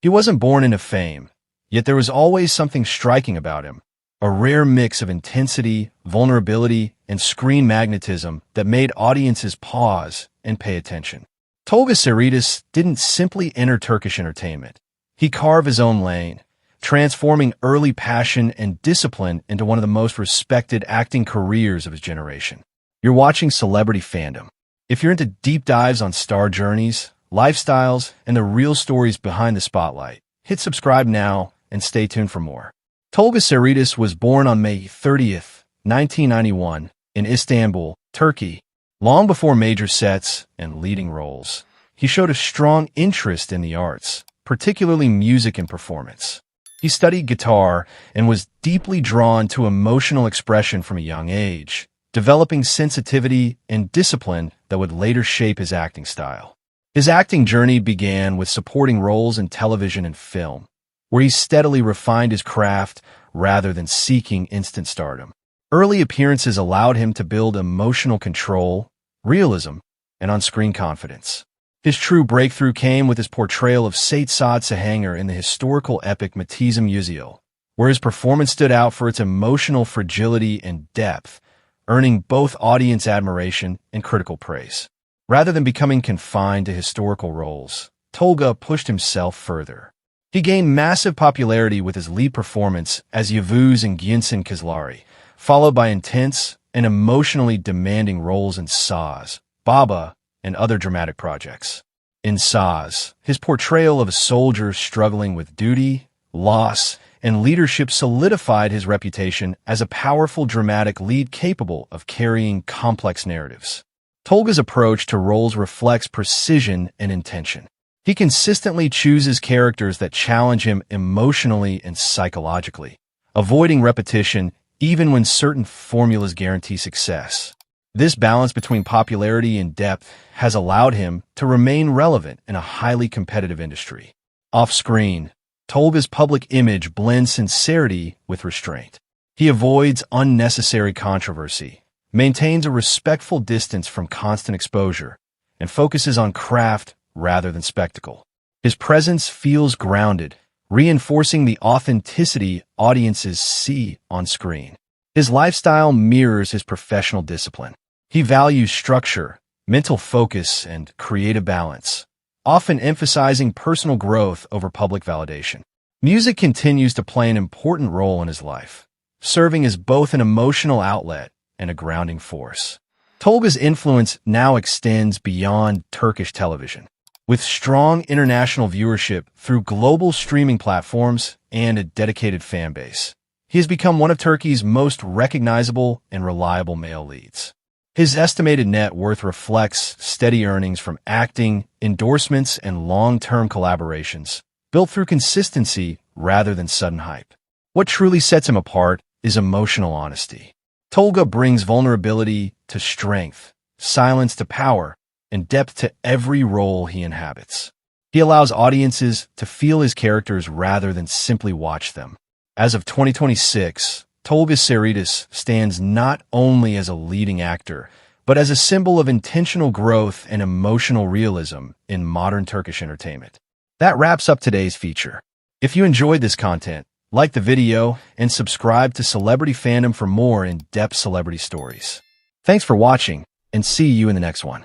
He wasn't born into fame, yet there was always something striking about him, a rare mix of intensity, vulnerability, and screen magnetism that made audiences pause and pay attention. Tolga Saritas didn't simply enter Turkish entertainment. He carved his own lane, transforming early passion and discipline into one of the most respected acting careers of his generation. You're watching Celebrity Fandom. If you're into deep dives on star journeys, lifestyles, and the real stories behind the spotlight, hit subscribe now and stay tuned for more. Tolga Saritas was born on May 30th, 1991, in Istanbul, Turkey. Long before major sets and leading roles, he showed a strong interest in the arts, particularly music and performance. He studied guitar and was deeply drawn to emotional expression from a young age, developing sensitivity and discipline that would later shape his acting style. His acting journey began with supporting roles in television and film, where he steadily refined his craft rather than seeking instant stardom. Early appearances allowed him to build emotional control, realism, and on-screen confidence. His true breakthrough came with his portrayal of Sait Saad Sahanger in the historical epic Matizim Yüzyıl, where his performance stood out for its emotional fragility and depth, earning both audience admiration and critical praise. Rather than becoming confined to historical roles, Tolga pushed himself further. He gained massive popularity with his lead performance as Yavuz in Günsin Kızları, followed by intense and emotionally demanding roles in Saz, Baba, and other dramatic projects. In Saz, his portrayal of a soldier struggling with duty, loss, and leadership solidified his reputation as a powerful dramatic lead capable of carrying complex narratives. Tolga's approach to roles reflects precision and intention. He consistently chooses characters that challenge him emotionally and psychologically, avoiding repetition even when certain formulas guarantee success. This balance between popularity and depth has allowed him to remain relevant in a highly competitive industry. Off-screen, Tolga's public image blends sincerity with restraint. He avoids unnecessary controversy, maintains a respectful distance from constant exposure, and focuses on craft rather than spectacle. His presence feels grounded, reinforcing the authenticity audiences see on screen. His lifestyle mirrors his professional discipline. He values structure, mental focus, and creative balance, often emphasizing personal growth over public validation. Music continues to play an important role in his life, serving as both an emotional outlet and a grounding force. Tolga's influence now extends beyond Turkish television. With strong international viewership through global streaming platforms and a dedicated fan base, he has become one of Turkey's most recognizable and reliable male leads. His estimated net worth reflects steady earnings from acting, endorsements, and long-term collaborations, built through consistency rather than sudden hype. What truly sets him apart is emotional honesty. Tolga brings vulnerability to strength, silence to power, and depth to every role he inhabits. He allows audiences to feel his characters rather than simply watch them. As of 2026, Tolga Saritas stands not only as a leading actor, but as a symbol of intentional growth and emotional realism in modern Turkish entertainment. That wraps up today's feature. If you enjoyed this content, like the video and subscribe to Celebrity Fandom for more in-depth celebrity stories. Thanks for watching, and see you in the next one.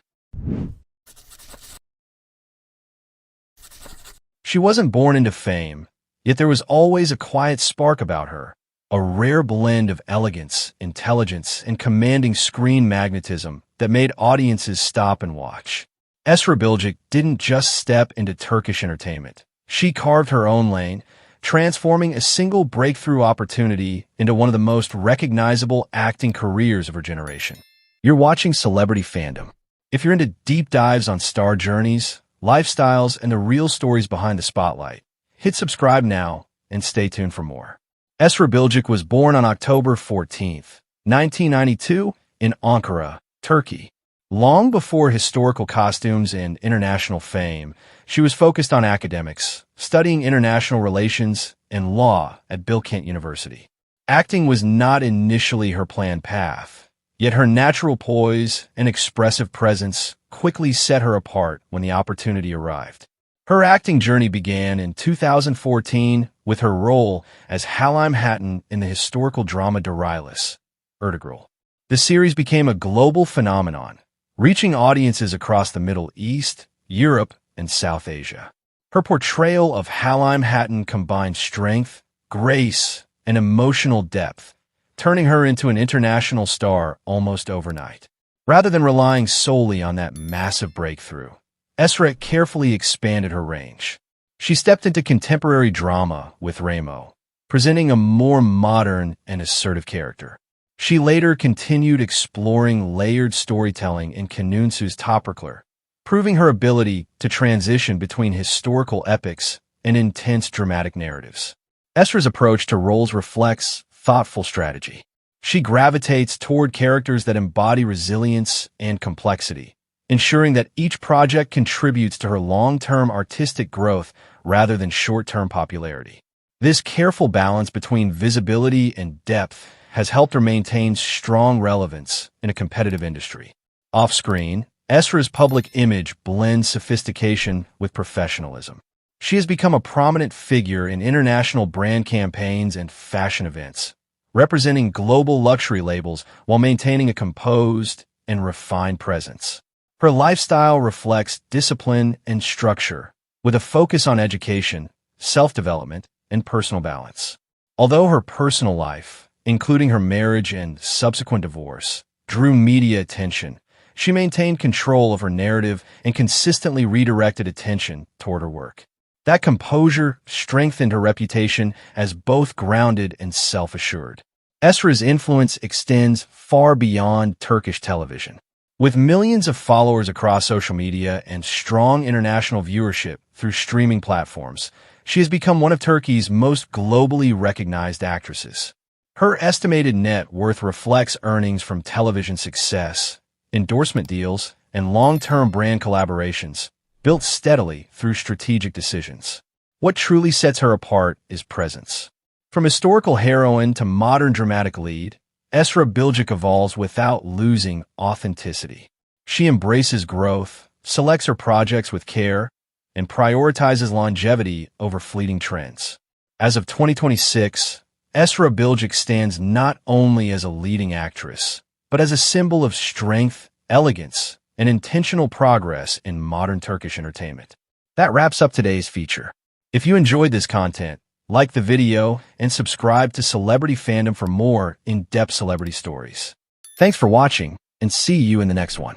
She wasn't born into fame, yet there was always a quiet spark about her, a rare blend of elegance, intelligence, and commanding screen magnetism that made audiences stop and watch. Esra Bilgic didn't just step into Turkish entertainment. She carved her own lane, transforming a single breakthrough opportunity into one of the most recognizable acting careers of her generation. You're watching Celebrity Fandom. If you're into deep dives on star journeys, lifestyles, and the real stories behind the spotlight, hit subscribe now and stay tuned for more. Esra Bilgic was born on October 14th, 1992, in Ankara, Turkey. Long before historical costumes and international fame, she was focused on academics, studying international relations and law at Bilkent University. Acting was not initially her planned path, yet her natural poise and expressive presence quickly set her apart when the opportunity arrived. Her acting journey began in 2014 with her role as Halim Hatton in the historical drama Dirilis Ertugrul. The series became a global phenomenon, reaching audiences across the Middle East, Europe, and South Asia. Her portrayal of Halim Hatton combined strength, grace, and emotional depth, turning her into an international star almost overnight. Rather than relying solely on that massive breakthrough, Esra carefully expanded her range. She stepped into contemporary drama with Ramo, presenting a more modern and assertive character. She later continued exploring layered storytelling in Kanunsu's Topraklar, proving her ability to transition between historical epics and intense dramatic narratives. Esra's approach to roles reflects thoughtful strategy. She gravitates toward characters that embody resilience and complexity, ensuring that each project contributes to her long-term artistic growth rather than short-term popularity. This careful balance between visibility and depth has helped her maintain strong relevance in a competitive industry. Off-screen, Esra's public image blends sophistication with professionalism. She has become a prominent figure in international brand campaigns and fashion events, representing global luxury labels while maintaining a composed and refined presence. Her lifestyle reflects discipline and structure, with a focus on education, self-development, and personal balance. Although her personal life, including her marriage and subsequent divorce, drew media attention, she maintained control of her narrative and consistently redirected attention toward her work. That composure strengthened her reputation as both grounded and self-assured. Esra's influence extends far beyond Turkish television. With millions of followers across social media and strong international viewership through streaming platforms, she has become one of Turkey's most globally recognized actresses. Her estimated net worth reflects earnings from television success, endorsement deals, and long-term brand collaborations, built steadily through strategic decisions. What truly sets her apart is presence. From historical heroine to modern dramatic lead, Esra Bilgic evolves without losing authenticity. She embraces growth, selects her projects with care, and prioritizes longevity over fleeting trends. As of 2026, Esra Bilgic stands not only as a leading actress, but as a symbol of strength, elegance, and intentional progress in modern Turkish entertainment. That wraps up today's feature. If you enjoyed this content, like the video and subscribe to Celebrity Fandom for more in-depth celebrity stories. Thanks for watching, and see you in the next one.